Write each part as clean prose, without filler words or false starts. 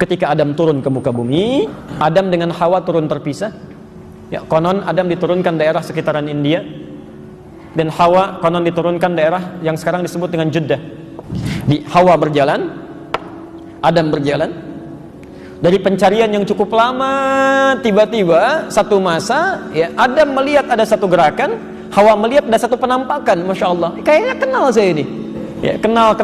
ketika Adam turun ke muka bumi, Adam dengan Hawa turun terpisah. Ya, konon Adam diturunkan daerah sekitaran India, dan Hawa konon diturunkan daerah yang sekarang disebut dengan Jeddah. Di Hawa berjalan, Adam berjalan. Dari pencarian yang cukup lama, tiba-tiba satu masa, ya, Adam melihat ada satu gerakan, Hawa melihat ada satu penampakan. Masya Allah, kayaknya kenal saya ini. Ya, kenal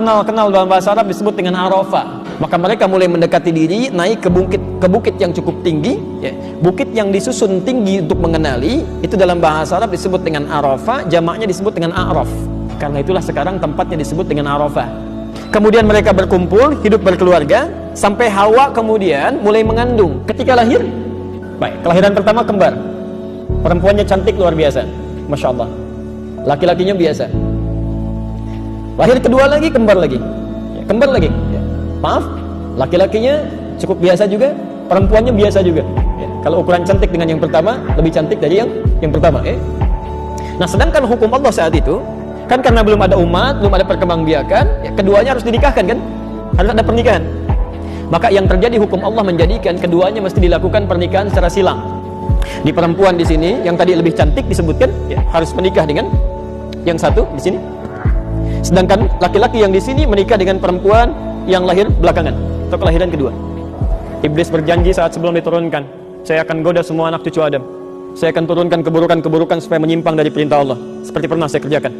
dalam bahasa Arab disebut dengan Arafah. Maka mereka mulai mendekati diri, naik ke bukit yang cukup tinggi, ya. Bukit yang disusun tinggi untuk mengenali, itu dalam bahasa Arab disebut dengan Arafah, jamaknya disebut dengan A'raf. Karena itulah sekarang tempatnya disebut dengan Arafah. Kemudian mereka berkumpul, hidup berkeluarga, sampai Hawa kemudian mulai mengandung. Ketika lahir, baik, kelahiran pertama kembar. Perempuannya cantik luar biasa, Masya Allah. Laki-lakinya biasa. Lahir kedua lagi, kembar lagi, ya, kembar lagi. Ya. Maaf, laki-lakinya cukup biasa juga, perempuannya biasa juga. Ya. Kalau ukuran cantik dengan yang pertama, lebih cantik dari yang pertama. Nah, sedangkan hukum Allah saat itu, kan karena belum ada umat, belum ada perkembangbiakan, ya, keduanya harus dinikahkan kan? Harus ada pernikahan. Maka yang terjadi hukum Allah menjadikan keduanya mesti dilakukan pernikahan secara silang. Di perempuan di sini, yang tadi lebih cantik disebutkan, ya, harus menikah dengan yang satu di sini. Sedangkan laki-laki yang di sini menikah dengan perempuan yang lahir belakangan atau kelahiran kedua. Iblis berjanji saat sebelum diturunkan, saya akan goda semua anak cucu Adam. Saya akan turunkan keburukan-keburukan supaya menyimpang dari perintah Allah, seperti pernah saya kerjakan.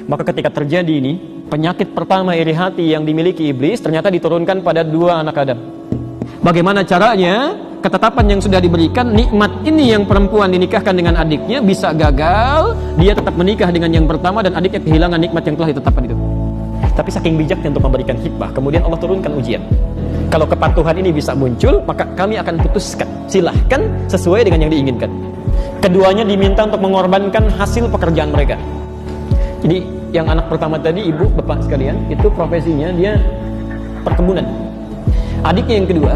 Maka ketika terjadi ini, penyakit pertama iri hati yang dimiliki iblis ternyata diturunkan pada dua anak Adam. Bagaimana caranya? Ketetapan yang sudah diberikan, nikmat ini yang perempuan dinikahkan dengan adiknya bisa gagal, dia tetap menikah dengan yang pertama dan adiknya kehilangan nikmat yang telah ditetapkan itu. Tapi saking bijaknya untuk memberikan hikmah, kemudian Allah turunkan ujian. Kalau kepatuhan ini bisa muncul, maka kami akan putuskan, silahkan sesuai dengan yang diinginkan. Keduanya diminta untuk mengorbankan hasil pekerjaan mereka. Jadi yang anak pertama tadi, ibu, bapak sekalian, itu profesinya dia perkebunan. Adiknya yang kedua,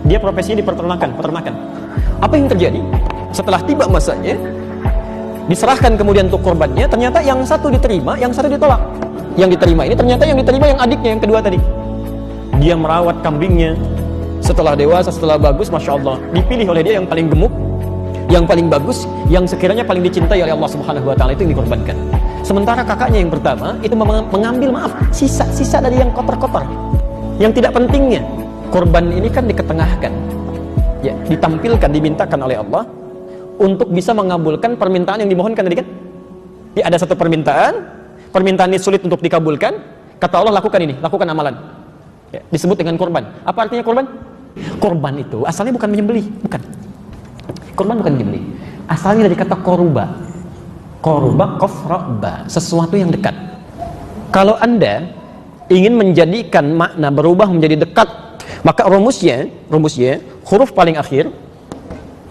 dia profesinya di peternakan. Apa yang terjadi? Setelah tiba masanya, diserahkan kemudian untuk korbannya, ternyata yang satu diterima, yang satu ditolak. Yang diterima ini ternyata yang diterima yang adiknya yang kedua tadi. Dia merawat kambingnya, setelah dewasa, setelah bagus, Masya Allah, dipilih oleh dia yang paling gemuk, yang paling bagus, yang sekiranya paling dicintai oleh Allah Subhanahu Wa Taala, itu yang dikorbankan. Sementara kakaknya yang pertama itu mengambil sisa-sisa dari yang kotor-kotor, yang tidak pentingnya. Korban ini kan diketengahkan, ya, ditampilkan, dimintakan oleh Allah untuk bisa mengabulkan permintaan yang dimohonkan tadi kan. Ya, ada satu permintaan ini sulit untuk dikabulkan, kata Allah lakukan ini, lakukan amalan, ya, disebut dengan korban. Apa artinya korban? Korban itu asalnya bukan menyembelih, bukan. Korban bukan menyembelih, asalnya dari kata koruba, kofroba, sesuatu yang dekat. Kalau Anda ingin menjadikan makna berubah menjadi dekat, maka rumusnya huruf paling akhir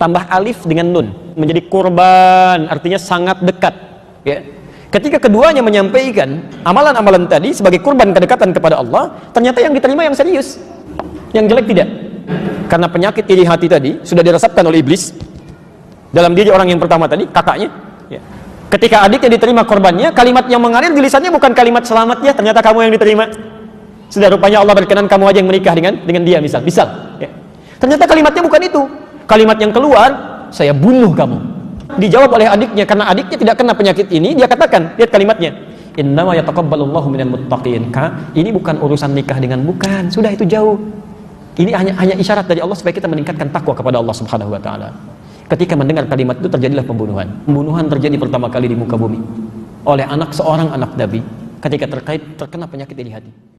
tambah alif dengan nun menjadi kurban, artinya sangat dekat, ya. Ketika keduanya menyampaikan amalan-amalan tadi sebagai kurban kedekatan kepada Allah, ternyata yang diterima yang serius, yang jelek tidak. Karena penyakit iri hati tadi sudah diresapkan oleh iblis dalam diri orang yang pertama tadi, kakaknya, ya. Ketika adiknya diterima korbannya, kalimat yang mengalir di lisannya bukan kalimat selamat, ya, ternyata kamu yang diterima. Sudah rupanya Allah berkenan kamu aja yang menikah dengan dia, misal, ya. Ternyata kalimatnya bukan itu. Kalimat yang keluar, saya bunuh kamu. Dijawab oleh adiknya, karena adiknya tidak kena penyakit ini, dia katakan, lihat kalimatnya, innama yataqabbalullahu minal muttaqin. Ini bukan urusan nikah dengan bukan, sudah itu jauh. Ini hanya isyarat dari Allah supaya kita meningkatkan takwa kepada Allah Subhanahu Wa Taala. Ketika mendengar kalimat itu terjadilah pembunuhan. Pembunuhan terjadi pertama kali di muka bumi oleh seorang anak Nabi ketika terkena penyakit iri hati.